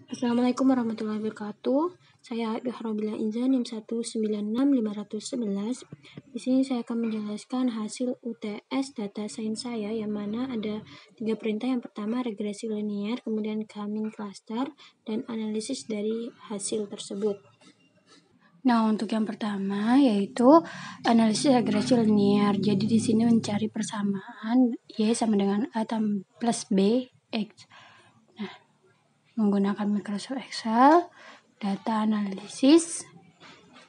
Assalamualaikum warahmatullahi wabarakatuh. Saya Robilah Inza NIM 1965511. Di sini saya akan menjelaskan hasil UTS data sains saya, yang mana ada 3 perintah. Yang pertama regresi linear, kemudian coming cluster, dan analisis dari hasil tersebut. Nah, untuk yang pertama yaitu analisis regresi linear. Jadi di sini mencari persamaan Y sama dengan A plus B X. Nah, menggunakan Microsoft Excel, data analisis,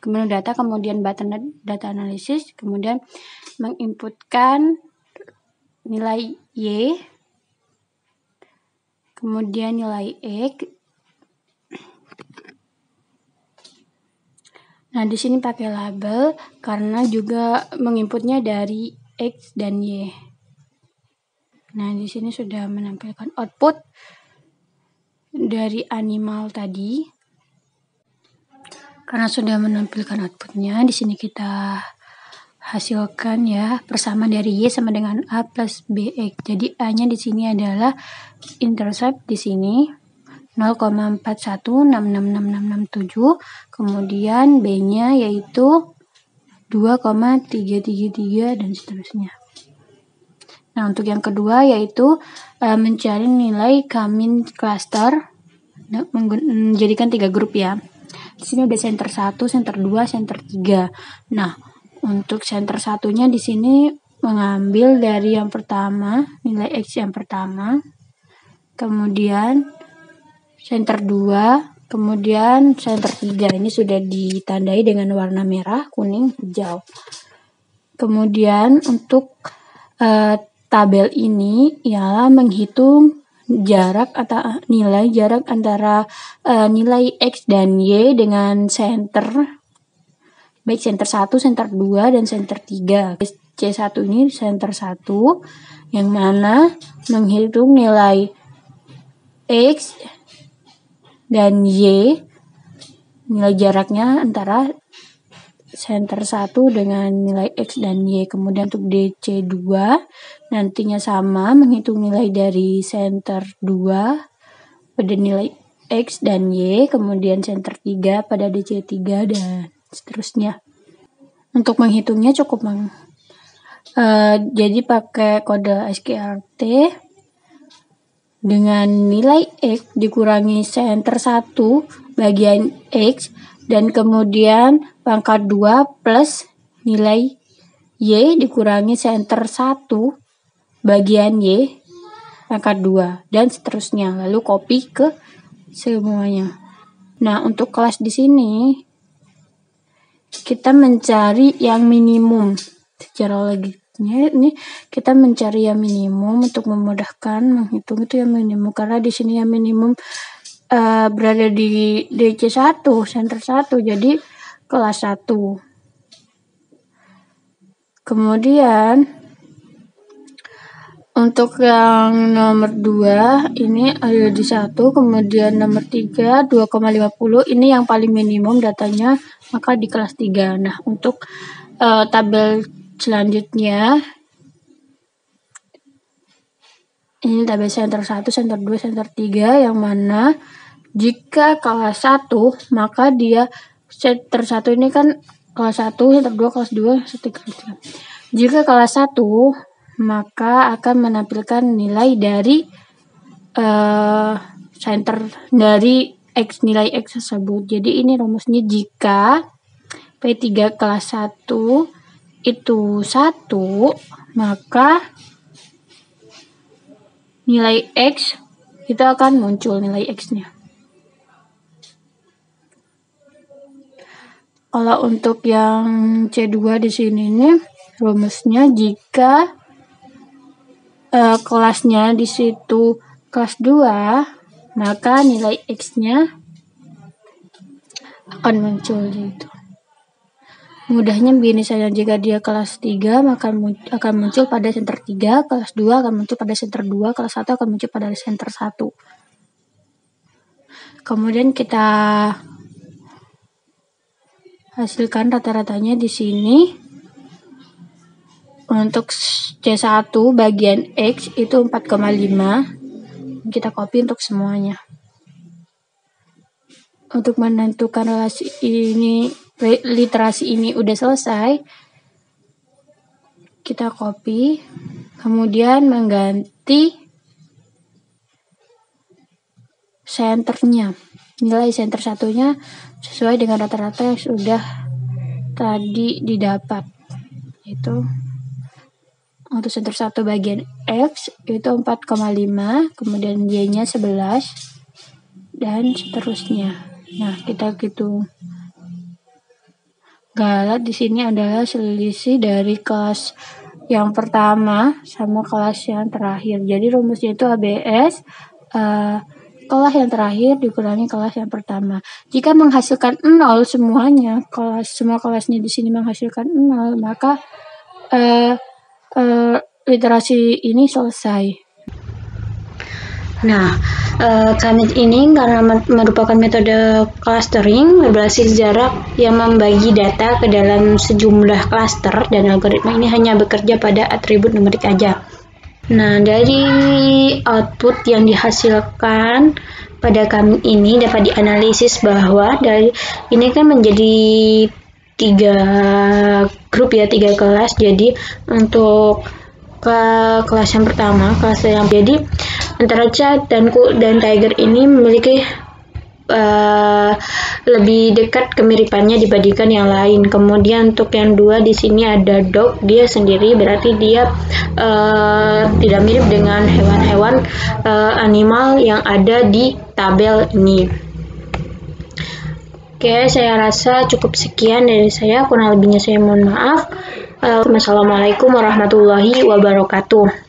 kemudian data analisis, kemudian menginputkan nilai Y, kemudian nilai X. Nah, di sini pakai label karena juga menginputnya dari X dan Y. Nah, di sini sudah menampilkan output dari animal tadi. Karena sudah menampilkan outputnya, di sini kita hasilkan ya persamaan dari Y sama dengan A plus BX. Jadi A-nya di sini adalah intercept di sini 0,41666667, kemudian B-nya yaitu 2,333 dan seterusnya. Nah, untuk yang kedua yaitu mencari nilai coming cluster, menjadikan 3 grup ya. Di sini ada center 1, center 2, center 3. Nah, untuk center satunya di sini mengambil dari yang pertama, nilai X yang pertama, kemudian center 2, kemudian center 3. Ini sudah ditandai dengan warna merah, kuning, hijau. Kemudian untuk tabel ini ialah menghitung jarak atau nilai jarak antara nilai X dan Y dengan center, baik center 1, center 2, dan center 3. C1 ini center 1, yang mana menghitung nilai X dan Y, nilai jaraknya antara center 1 dengan nilai X dan Y. Kemudian untuk DC2 nantinya sama, menghitung nilai dari center 2 pada nilai X dan Y, kemudian center 3 pada DC3 dan seterusnya. Untuk menghitungnya cukup jadi pakai kode SQRT dengan nilai X dikurangi center 1 bagian X, dan kemudian pangkat 2 plus nilai Y dikurangi center 1 bagian Y pangkat 2, dan seterusnya. Lalu copy ke semuanya. Nah, untuk kelas di sini kita mencari yang minimum. Secara logiknya ini kita mencari yang minimum untuk memudahkan menghitung itu yang minimum, karena di sini yang minimum berada di DC1, center 1, jadi kelas 1. Kemudian untuk yang nomor 2 ini ada di 1, kemudian nomor 3 2,50, ini yang paling minimum datanya, maka di kelas 3. Nah, untuk tabel selanjutnya ini tabel center 1, center 2, center 3, yang mana jika kelas 1 maka dia center 1 ini kan kelas 1, center 2, kelas 2, kelas 3. Jika kelas 1 maka akan menampilkan nilai dari center dari X, nilai X tersebut. Jadi ini rumusnya, jika P3 kelas 1 itu 1, maka nilai X itu akan muncul nilai X-nya. Kalau untuk yang C2 di sini nih rumusnya, jika kelasnya di situ kelas 2, maka nilai X-nya akan muncul gitu. Mudahnya begini saja, jika dia kelas 3 maka akan muncul pada center 3, kelas 2 akan muncul pada center 2, kelas 1 akan muncul pada center 1. Kemudian kita hasilkan rata-ratanya di sini. Untuk C1 bagian X itu 4,5. Kita copy untuk semuanya. untuk menentukan literasi ini udah selesai, kita copy, kemudian mengganti senternya, nilai center satunya sesuai dengan rata-rata yang sudah tadi didapat. Itu untuk center 1 bagian X itu 4,5, kemudian Y-nya 11, dan seterusnya. Nah, kita gitu. Galat di sini adalah selisih dari kelas yang pertama sama kelas yang terakhir. Jadi rumusnya itu ABS, kelas yang terakhir dikurangi kelas yang pertama. Jika menghasilkan 0 semuanya, semua kelasnya di sini menghasilkan 0, maka literasi ini selesai. Nah, Commit ini karena merupakan metode clustering berbasis jarak yang membagi data ke dalam sejumlah cluster, dan algoritma ini hanya bekerja pada atribut numerik aja. Nah, dari output yang dihasilkan pada Commit ini dapat dianalisis bahwa dari ini kan menjadi 3 grup ya, 3 kelas. Jadi untuk kelas yang pertama, jadi antara Chat dan Tiger ini memiliki lebih dekat kemiripannya dibandingkan yang lain. Kemudian untuk yang 2 di sini ada Dog, dia sendiri, berarti dia tidak mirip dengan hewan-hewan animal yang ada di tabel ini. Oke, saya rasa cukup sekian dari saya. Kurang lebihnya saya mohon maaf. Wassalamualaikum warahmatullahi wabarakatuh.